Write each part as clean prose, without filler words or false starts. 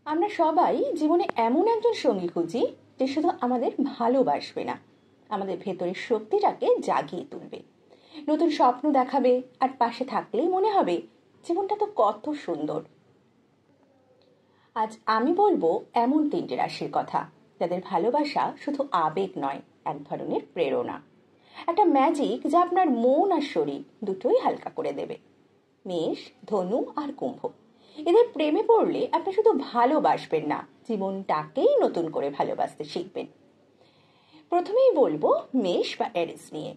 আমরা সবাই জীবনে এমন একজন সঙ্গী খুঁজি যে শুধু আমাদের ভালোবাসবে না, আমাদের ভেতরের শক্তিটাকে জাগিয়ে তুলবে, নতুন স্বপ্ন দেখাবে, আর পাশে থাকলেই মনে হবে জীবনটা তো কত সুন্দর। আজ আমি বলবো এমন 3টে রাশির কথা যাদের ভালোবাসা শুধু আবেগ নয়, এক ধরনের প্রেরণা, একটা ম্যাজিক যা আপনার মন আর শরীর দুটোই হালকা করে দেবে। মেষ, ধনু আর কুম্ভ, এদের প্রেমে পড়লে আপনি শুধু ভালোবাসবেন না, জীবনটাকেই নতুন করে ভালোবাসতে শিখবেন। প্রথমেই বলবো মেষ বা এরিস নিয়ে।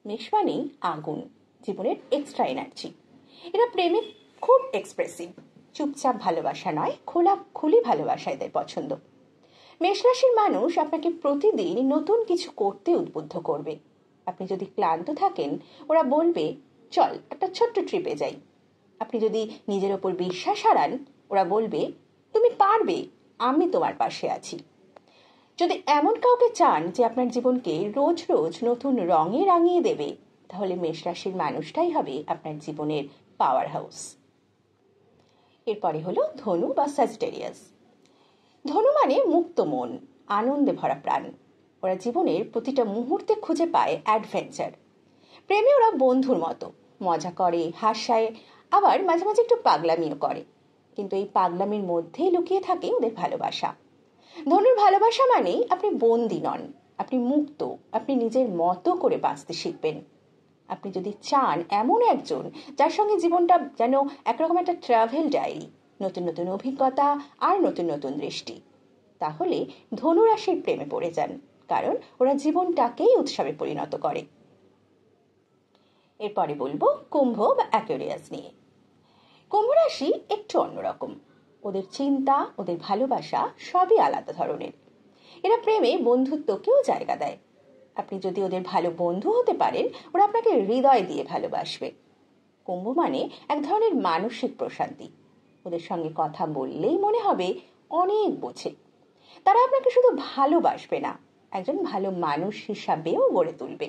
মেষ মানেই আগুন, জীবনের এক্সট্রা এনার্জি। এরা প্রেমে খুব এক্সপ্রেসিভ, চুপচাপ ভালোবাসা নয়, খোলাখুলি ভালোবাসা এদের পছন্দ। মেষ রাশির মানুষ আপনাকে প্রতিদিন নতুন কিছু করতে উদ্বুদ্ধ করবে। আপনি যদি ক্লান্ত থাকেন, ওরা বলবে চল একটা ছোট্ট ট্রিপে যাই। আপনি যদি নিজের ওপর বিশ্বাস হারান, ওরা বলবে তুমি পারবে, আমি তোমার পাশে আছি। যদি এমন কাউকে চান যে আপনার জীবনকে রোজ রোজ নতুন রঙে রাঙিয়ে দেবে, তাহলে মেষ রাশির মানুষটাই হবে আপনার জীবনের পাওয়ার হাউস। এরপরে হলো ধনু বা স্যাজিটেরিয়াস। ধনু মানে মুক্ত মন, আনন্দে ভরা প্রাণ। ওরা জীবনের প্রতিটা মুহূর্তে খুঁজে পায় অ্যাডভেঞ্চার। প্রেমে ওরা বন্ধুর মতো, মজা করে, হাসায়, আবার মাঝে মাঝে একটু পাগলামিও করে। কিন্তু এই পাগলামির মধ্যেই লুকিয়ে থাকে ওদের ভালোবাসা। ধনুর ভালোবাসা মানেই আপনি বন্দী নন, আপনি মুক্ত, আপনি নিজের মতো করে বাঁচতে শিখবেন। আপনি যদি চান এমন একজন যার সঙ্গে জীবনটা যেন একরকম একটা ট্রাভেল ডায়েরি, নতুন নতুন অভিজ্ঞতা আর নতুন নতুন দৃষ্টি, তাহলে ধনু রাশির প্রেমে পড়ে যান, কারণ ওরা জীবনটাকেই উৎসবে পরিণত করে। এরপরে বলবো কুম্ভ বা অ্যাকোয়ারিয়াস নিয়ে। কুম্ভ রাশি একটু অন্যরকম। ওদের চিন্তা, ওদের ভালোবাসা সবই আলাদা ধরনের। এরা প্রেমে বন্ধুত্বকেও জায়গা দেয়। আপনি যদি ওদের ভালো বন্ধু হতে পারেন, ওরা আপনাকে হৃদয় দিয়ে ভালোবাসবে। কুম্ভ মানে এক ধরনের মানসিক প্রশান্তি। ওদের সঙ্গে কথা বললেই মনে হবে অনেক বোঝে। তারা আপনাকে শুধু ভালোবাসবে না, একজন ভালো মানুষ হিসাবেও গড়ে তুলবে।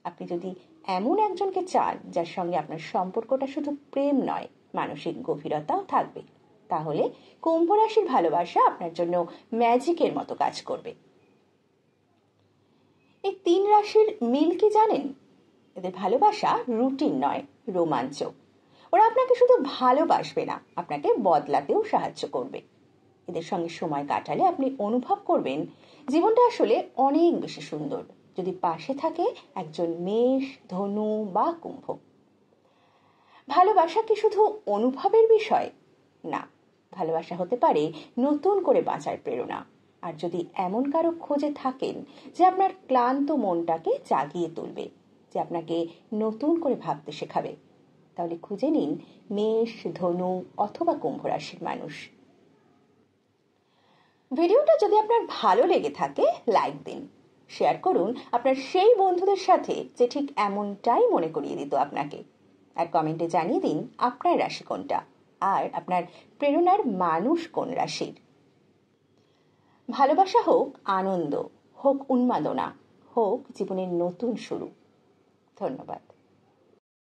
আপনি যদি এমন একজনকে চান যার সঙ্গে আপনার সম্পর্কটা শুধু প্রেম নয়, মানসিক গভীরতাও থাকবে, তাহলে কুম্ভ রাশির ভালোবাসা আপনার জন্য ম্যাজিকের মতো কাজ করবে। এই 3 রাশির মিল কি জানেন? এদের ভালোবাসা রুটিন নয়, রোমাঞ্চ। ওরা আপনাকে শুধু ভালোবাসবে না, আপনাকে বদলাতেও সাহায্য করবে। এদের সঙ্গে সময় কাটালে আপনি অনুভব করবেন জীবনটা আসলে অনেক বেশি সুন্দর যদি পাশে থাকে একজন মেষ, ধনু বা কুম্ভ। ভালোবাসা কি শুধু অনুভবের বিষয়? না, ভালোবাসা হতে পারে নতুন করে বাঁচার প্রেরণা। আর যদি এমন কারো খোঁজে থাকেন যে আপনার ক্লান্ত মনটাকে জাগিয়ে তুলবে, যে আপনাকে নতুন করে ভাবতে শেখাবে, তাহলে খুঁজে নিন মেষ, ধনু অথবা কুম্ভ রাশির মানুষ। ভিডিওটা যদি আপনার ভালো লেগে থাকে, লাইক দিন, শেয়ার করুন আপনার সেই বন্ধুদের সাথে যে ঠিক এমনটাই মনে করিয়ে দিত আপনাকে। আর কমেন্টে জানিয়ে দিন আপনার রাশি কোনটা, আর আপনার প্রেরণার মানুষ কোন রাশির। ভালোবাসা হোক আনন্দ, হোক উন্মাদনা, হোক জীবনের নতুন শুরু। ধন্যবাদ।